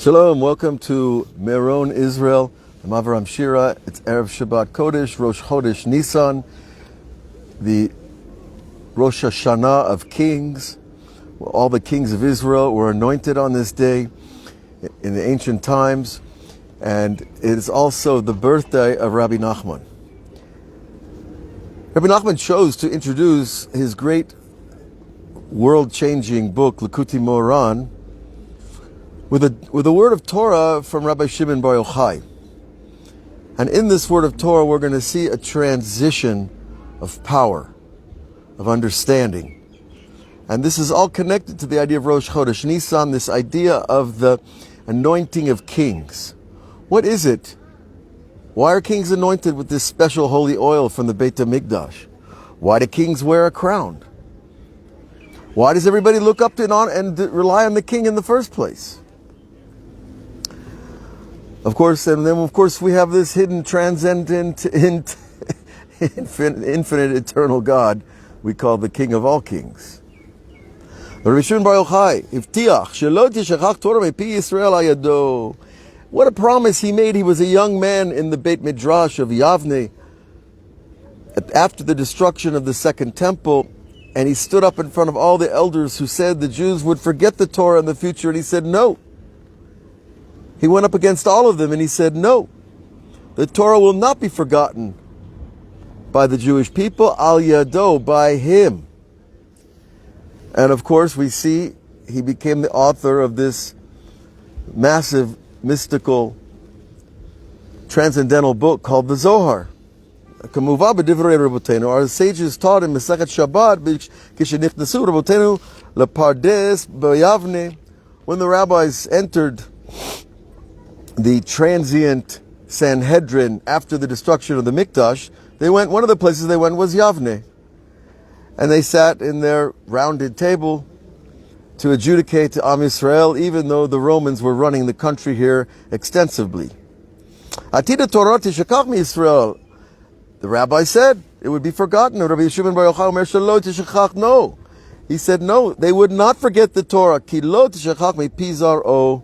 Shalom, welcome to Meron, Israel. I'm Avraham Shira. It's erev Shabbat Kodesh, Rosh Chodesh Nissan, the Rosh Hashanah of Kings. All the kings of Israel were anointed on this day in the ancient times, and it is also the birthday of Rebbe Nachman. Rebbe Nachman chose to introduce his great world-changing book, Likutei Moharan, with a word of Torah from Rabbi Shimon Bar Yochai. And in this word of Torah, we're going to see a transition of power, of understanding. And this is all connected to the idea of Rosh Chodesh Nissan, this idea of the anointing of kings. What is it? Why are kings anointed with this special holy oil from the Beit HaMikdash? Why do kings wear a crown? Why does everybody look up to and rely on the king in the first place? Of course, and then of course we have this hidden, transcendent, infinite, eternal God we call the King of all kings. Rabbi Shimon Bar Yochai, Ivtiach, shelo tishachach Torah mepi Yisrael ayado. What a promise he made. He was a young man in the Beit Midrash of Yavne after the destruction of the Second Temple, and he stood up in front of all the elders who said the Jews would forget the Torah in the future, and he said no. He went up against all of them and he said, no, the Torah will not be forgotten by the Jewish people, al yado, by him. And of course we see he became the author of this massive, mystical, transcendental book called the Zohar. Our sages taught in Masechet Shabbat, when the rabbis entered the transient Sanhedrin after the destruction of the Mikdash, one of the places they went was Yavne. And they sat in their rounded table to adjudicate to Am Yisrael, even though the Romans were running the country here extensively. Atida Torah tishakach mi Yisrael. The rabbi said it would be forgotten. Rabbi Shimon Bar Yochai omer shelo tishakach. No. He said no, they would not forget the Torah. Ki lo tishakach mi pi zaro.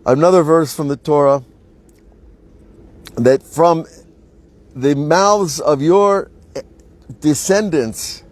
Another verse from the Torah, that from the mouths of your descendants,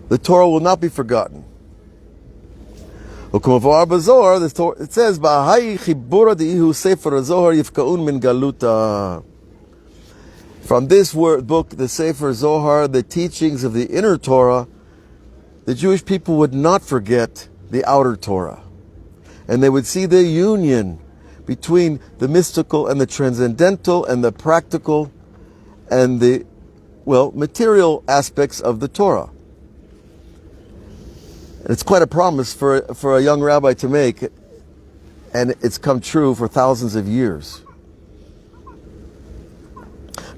the Torah will not be forgotten. It says, from this book, the Sefer Zohar, the teachings of the inner Torah, the Jewish people would not forget the outer Torah. And they would see the union between the mystical and the transcendental and the practical and the, material aspects of the Torah. And it's quite a promise for a young rabbi to make, and it's come true for thousands of years.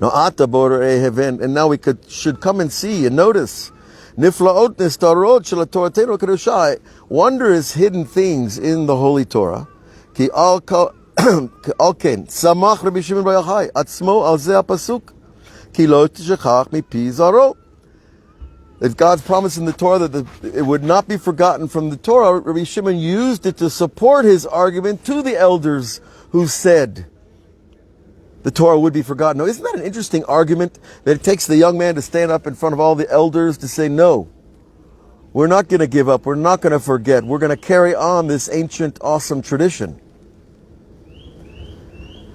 Now, and now we should come and see and notice wondrous hidden things in the Holy Torah. If God's promise in the Torah that it would not be forgotten from the Torah, Rabbi Shimon used it to support his argument to the elders who said the Torah would be forgotten. Now, isn't that an interesting argument, that it takes the young man to stand up in front of all the elders to say, no, we're not going to give up, we're not going to forget, we're going to carry on this ancient, awesome tradition.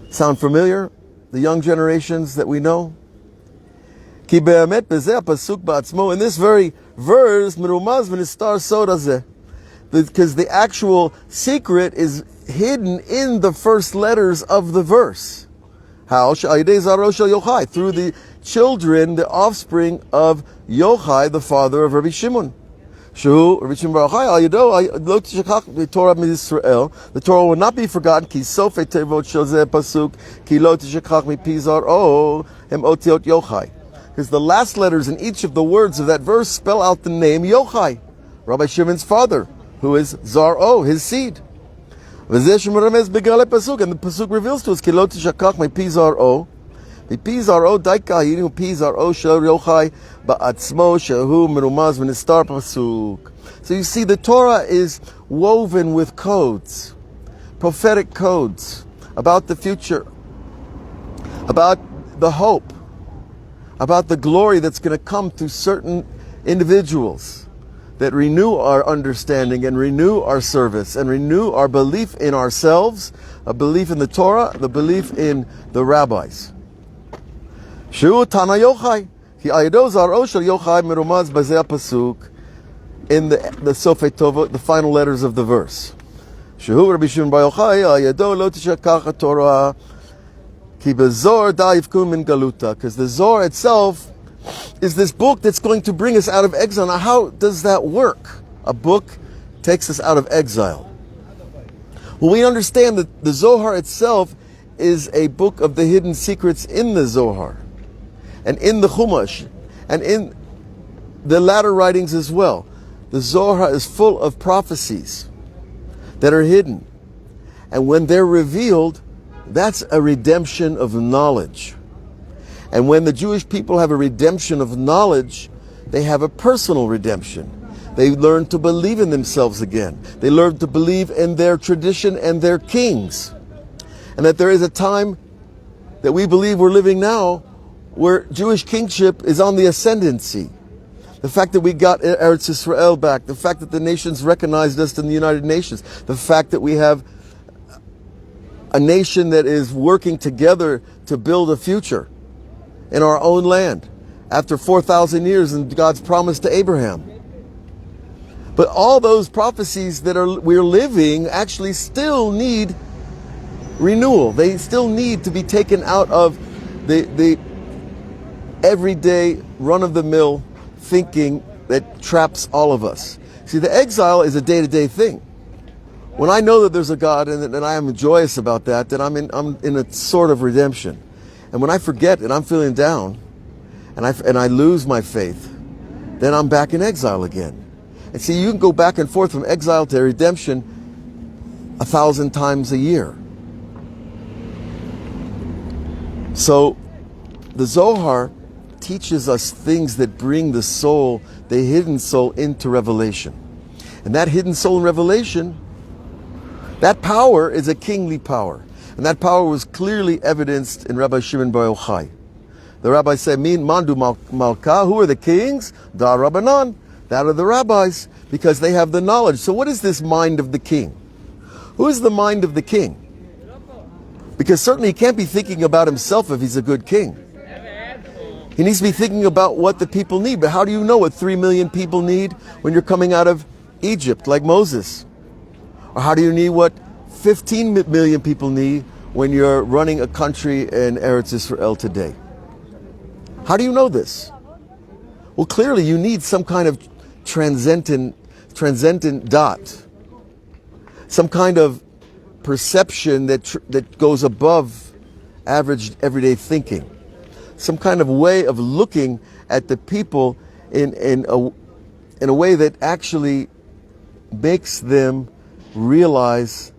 Sound familiar? The young generations that we know? In this very verse, because the actual secret is hidden in the first letters of the verse. How? Through the children, the offspring of Yochai, the father of Rabbi Shimon. The Torah will not be forgotten. Because the last letters in each of the words of that verse spell out the name Yochai, Rabbi Shimon's father, who is Zaro, his seed. And the pasuk reveals to us, Kilot tishakach my pizaro, pizaro daikahinu pizaro shel yochai ba'atzmo shehu merumaz v'nistar pasuk. So you see, the Torah is woven with codes. prophetic codes about the future, about the hope, about the glory that's going to come through certain individuals that renew our understanding and renew our service and renew our belief in ourselves, a belief in the Torah, the belief in the rabbis. Shu Tana Yochai, Ki Ayado Zaro Shel Yochai Merumaz Bazeh Pasuk, in the Sofei Tova, the final letters of the verse. Shehu Rabbi Shimon Bar Yochai Ayado Lo Tishakach Torah Ki Bezor Da Yifkum Min Galuta, because the Zohar itself is this book that's going to bring us out of exile. Now, how does that work? A book takes us out of exile. Well, we understand that the Zohar itself is a book of the hidden secrets in the Zohar, and in the Chumash, and in the latter writings as well. The Zohar is full of prophecies that are hidden. And when they're revealed, that's a redemption of knowledge. And when the Jewish people have a redemption of knowledge, they have a personal redemption. They learn to believe in themselves again. They learn to believe in their tradition and their kings. And that there is a time that we believe we're living now where Jewish kingship is on the ascendancy. The fact that we got Eretz Yisrael back, the fact that the nations recognized us in the United Nations, the fact that we have a nation that is working together to build a future in our own land after 4,000 years and God's promise to Abraham. But all those prophecies that we're living actually still need renewal. They still need to be taken out of the everyday run-of-the-mill thinking that traps all of us. See, the exile is a day-to-day thing. When I know that there's a God and I am joyous about that, then I'm in a sort of redemption. And when I forget and I'm feeling down and I lose my faith, then I'm back in exile again. And see, you can go back and forth from exile to redemption 1,000 times a year. So the Zohar teaches us things that bring the soul, the hidden soul, into revelation. And that hidden soul in revelation, that power is a kingly power. And that power was clearly evidenced in Rabbi Shimon Bar Yochai. The rabbi said, Min Mandu Malka, who are the kings? Da Rabbanan, that are the rabbis, because they have the knowledge. So what is this mind of the king? Who is the mind of the king? Because certainly he can't be thinking about himself if he's a good king. He needs to be thinking about what the people need. But how do you know what 3 million people need when you're coming out of Egypt, like Moses? Or how do you need what 15 million people need when you're running a country in Eretz Yisrael today? How do you know this? Well, clearly you need some kind of transcendent dot, some kind of perception that goes above average everyday thinking, some kind of way of looking at the people in a way that actually makes them realize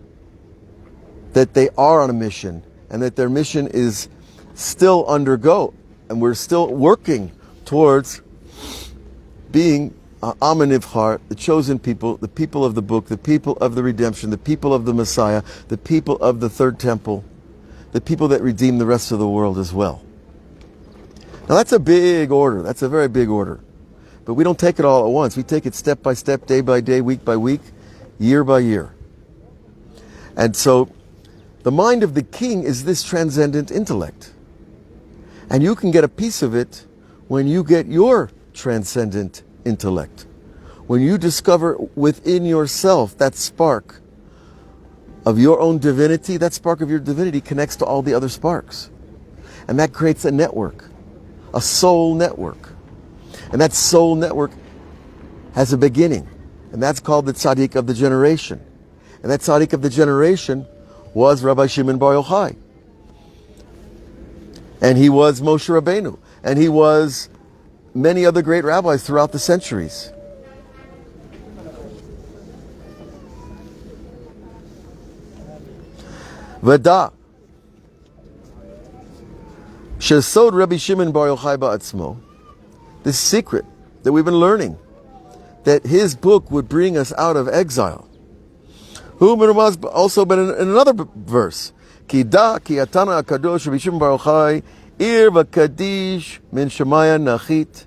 that they are on a mission and that their mission is still undergo, and we're still working towards being Am HaNivchar, the chosen people, the people of the book, the people of the redemption, the people of the Messiah, the people of the third temple, the people that redeem the rest of the world as well. Now that's a big order. That's a very big order. But we don't take it all at once. We take it step by step, day by day, week by week, year by year. And so the mind of the king is this transcendent intellect. And you can get a piece of it when you get your transcendent intellect. When you discover within yourself that spark of your own divinity, that spark of your divinity connects to all the other sparks. And that creates a network, a soul network. And that soul network has a beginning. And that's called the tzaddik of the generation. And that tzaddik of the generation was Rabbi Shimon Bar Yochai. And he was Moshe Rabbeinu. And he was many other great rabbis throughout the centuries. Vada. Shesod Rabbi Shimon Bar Yochai ba'atzmo. This secret that we've been learning, that his book would bring us out of exile. Who merumaz also been in another verse. Ki da ki atana akadosh Rabbi Shimon Bar Yochai ir v'kadish min shemaya nachit.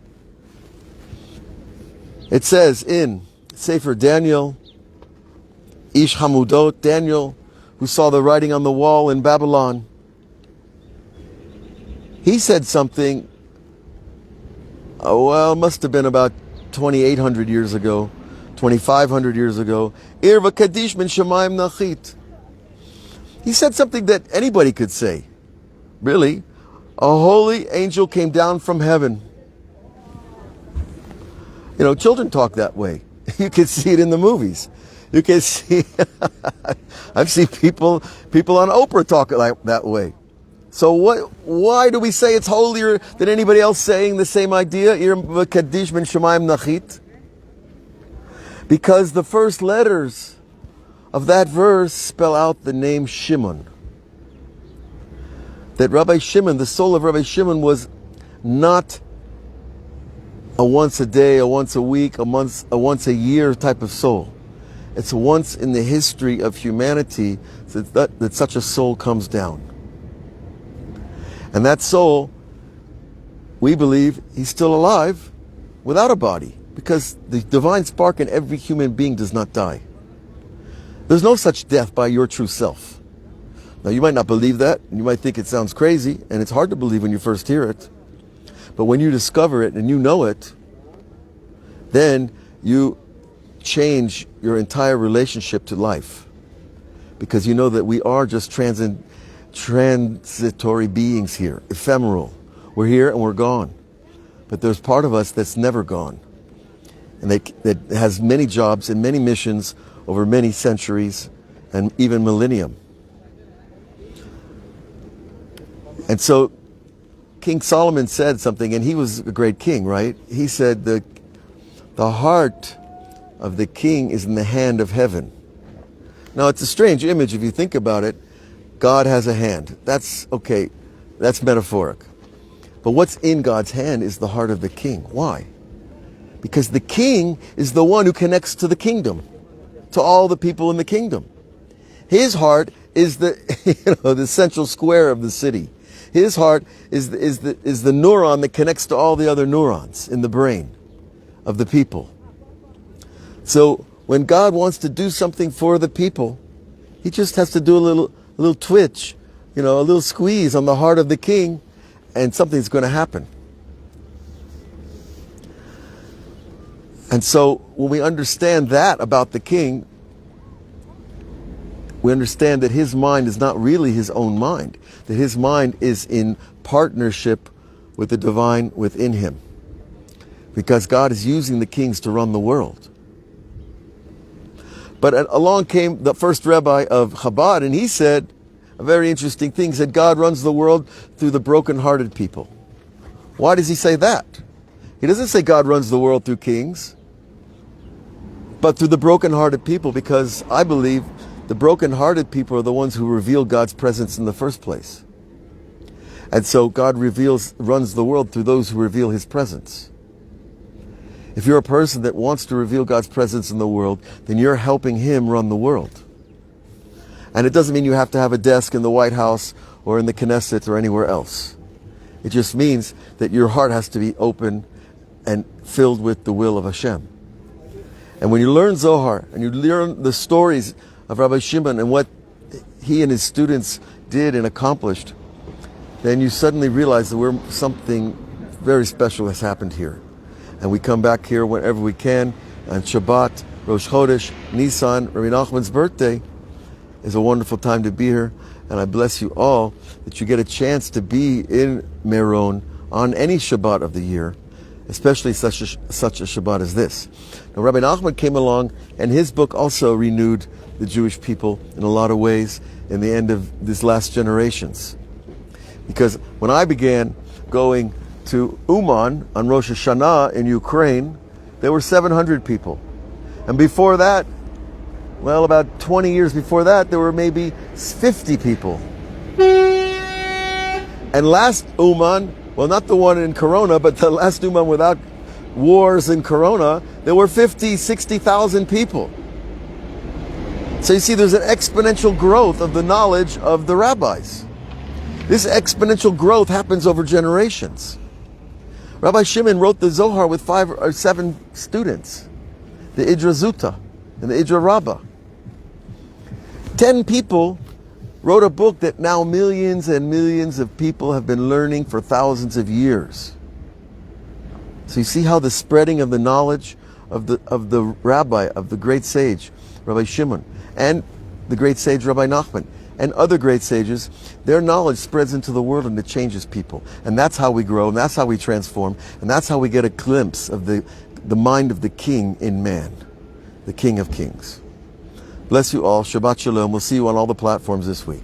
It says in Sefer Daniel, Ish Hamudot, Daniel, who saw the writing on the wall in Babylon, he said something, it must have been about 2,800 years ago, 2,500 years ago. Ir v'kadish min shemayim nachit. He said something that anybody could say. Really, a holy angel came down from heaven. You know, children talk that way. You can see it in the movies. You can see, I've seen people on Oprah talk like that way. So why do we say it's holier than anybody else saying the same idea? Ir v'kadish min shemayim nachit. Because the first letters of that verse spell out the name Shimon. That Rabbi Shimon, the soul of Rabbi Shimon, was not a once a day, a once a week, a once a year type of soul. It's once in the history of humanity that such a soul comes down. And that soul, we believe, he's still alive without a body, because the divine spark in every human being does not die. There's no such death by your true self. Now, you might not believe that, and you might think it sounds crazy, and it's hard to believe when you first hear it. But when you discover it and you know it, then you change your entire relationship to life. Because you know that we are just transitory beings here, ephemeral. We're here and we're gone. But there's part of us that's never gone. And that has many jobs and many missions over many centuries and even millennium. And so King Solomon said something, and he was a great king, right? He said the heart of the king is in the hand of heaven. Now, it's a strange image if you think about it. God has a hand. That's okay. That's metaphoric. But what's in God's hand is the heart of the king. Why? Because the king is the one who connects to the kingdom, to all the people in the kingdom. His heart is the central square of the city. His heart is the neuron that connects to all the other neurons in the brain of the people. So when God wants to do something for the people, he just has to do a little twitch, a little squeeze on the heart of the king, and something's going to happen. And so when we understand that about the king, we understand that his mind is not really his own mind, that his mind is in partnership with the divine within him. Because God is using the kings to run the world. But along came the first rabbi of Chabad, and he said a very interesting thing. He said, God runs the world through the broken-hearted people. Why does he say that? He doesn't say God runs the world through kings, but through the broken-hearted people, because I believe the broken-hearted people are the ones who reveal God's presence in the first place. And so God runs the world through those who reveal his presence. If you're a person that wants to reveal God's presence in the world, then you're helping him run the world. And it doesn't mean you have to have a desk in the White House or in the Knesset or anywhere else. It just means that your heart has to be open and filled with the will of Hashem. And when you learn Zohar and you learn the stories of Rabbi Shimon and what he and his students did and accomplished, then you suddenly realize that something very special has happened here. And we come back here whenever we can. On Shabbat, Rosh Chodesh, Nissan, Rebbe Nachman's birthday is a wonderful time to be here. And I bless you all that you get a chance to be in Meron on any Shabbat of the year, especially such a Shabbat as this. Now, Rebbe Nachman came along, and his book also renewed the Jewish people in a lot of ways in the end of these last generations. Because when I began going to Uman on Rosh Hashanah in Ukraine, there were 700 people. And before that, about 20 years before that, there were maybe 50 people. And last Uman, not the one in Corona, but the last Uman without wars in Corona, there were 50, 60,000 people. So you see, there's an exponential growth of the knowledge of the rabbis. This exponential growth happens over generations. Rabbi Shimon wrote the Zohar with 5 or 7 students, the Idra Zuta and the Idra Rabbah. 10 people wrote a book that now millions and millions of people have been learning for thousands of years. So you see how the spreading of the knowledge of the rabbi, of the great sage, Rabbi Shimon, and the great sage Rebbe Nachman, and other great sages, their knowledge spreads into the world and it changes people. And that's how we grow, and that's how we transform, and that's how we get a glimpse of the mind of the king in man, the King of Kings. Bless you all. Shabbat Shalom. We'll see you on all the platforms this week.